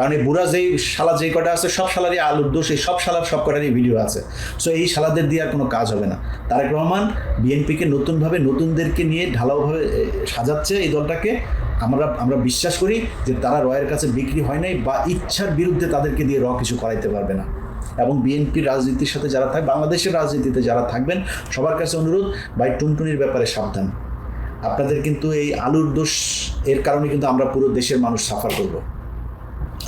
কারণ এই বুড়া যেই শালা যেই কটা আছে সব শালারই আলুর দোষ, এই সব শালার সব কটারই ভিডিও আছে। সো এই শালাদের দিয়ে আর কোনো কাজ হবে না। তারেক রহমান বিএনপিকে নতুনভাবে নতুনদেরকে নিয়ে ঢালাওভাবে সাজাচ্ছে এই দলটাকে। আমরা বিশ্বাস করি যে তারা রয়ের কাছে বিক্রি হয় নাই বা ইচ্ছার বিরুদ্ধে তাদেরকে দিয়ে কিছু করাইতে পারবে না। এবং বিএনপির রাজনীতির সাথে যারা থাকবে, বাংলাদেশের রাজনীতিতে যারা থাকবেন, সবার কাছে অনুরোধ, ভাই টুনটুনির ব্যাপারে সাবধান। আপনাদের কিন্তু এই আলুর দোষ এর কারণে কিন্তু আমরা পুরো দেশের মানুষ সাফার করব।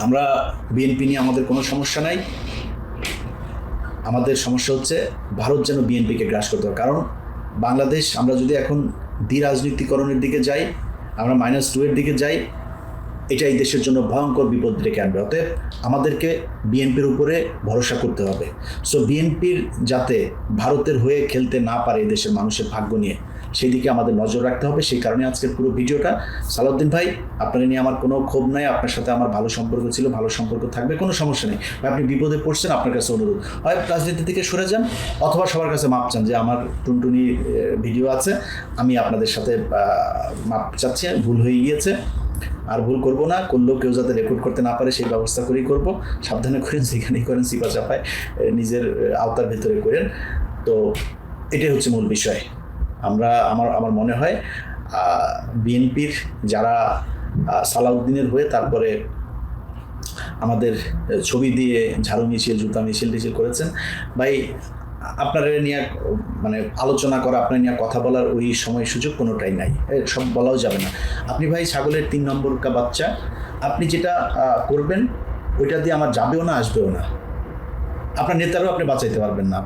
আমরা বিএনপি নিয়ে আমাদের কোনো সমস্যা নাই, আমাদের সমস্যা হচ্ছে ভারত যেন বিএনপিকে গ্রাস করতে হবে। কারণ বাংলাদেশ, আমরা যদি এখন রাজনীতিকরণের দিকে যাই, আমরা -2 এর দিকে যাই, এটাই দেশের জন্য ভয়ঙ্কর বিপদ ডেকে আনবে। অতএব আমাদেরকে বিএনপির উপরে ভরসা করতে হবে। সো বিএনপির যাতে ভারতের হয়ে খেলতে না পারে দেশের মানুষের ভাগ্য নিয়ে, সেই দিকে আমাদের নজর রাখতে হবে। সেই কারণে আজকের পুরো ভিডিওটা। সালাউদ্দিন ভাই, আপনার নিয়ে আমার কোনো ক্ষোভ নাই, আপনার সাথে আমার ভালো সম্পর্ক ছিল, ভালো সম্পর্ক থাকবে, কোনো সমস্যা নেই। আপনি বিপদে পড়ছেন, আপনার কাছে অনুরোধ, হয় রাজনীতি থেকে সরে যান অথবা সবার কাছে মাপ চান যে আমার টুনটুনি ভিডিও আছে, আমি আপনাদের সাথে মাপ চাচ্ছি, ভুল হয়ে গিয়েছে, আর ভুল করবো না, করলেও কেউ যাতে রেকর্ড করতে না পারে সেই ব্যবস্থা করেই করব। সাবধানে করেন, যেখানেই করেন সিপা চাপায় নিজের আওতার ভেতরে করেন। তো এটাই হচ্ছে মূল বিষয়। আমার মনে হয় বিএনপির যারা সালাউদ্দিনের হয়ে তারপরে আমাদের ছবি দিয়ে ঝাড়ু মিছিল, জুতা মিছিল করেছেন, ভাই আপনার নিয়ে মানে আলোচনা করা, আপনার নিয়ে কথা বলার ওই সময় সুযোগ কোনোটাই নাই, সব বলাও যাবে না। আপনি ভাই ছাগলের 3 নম্বর কা বাচ্চা, আপনি যেটা করবেন ওইটা দিয়ে আমার যাবেও না, আসবেও না, আপনার নেতারাও আপনি বাঁচাইতে পারবেন না।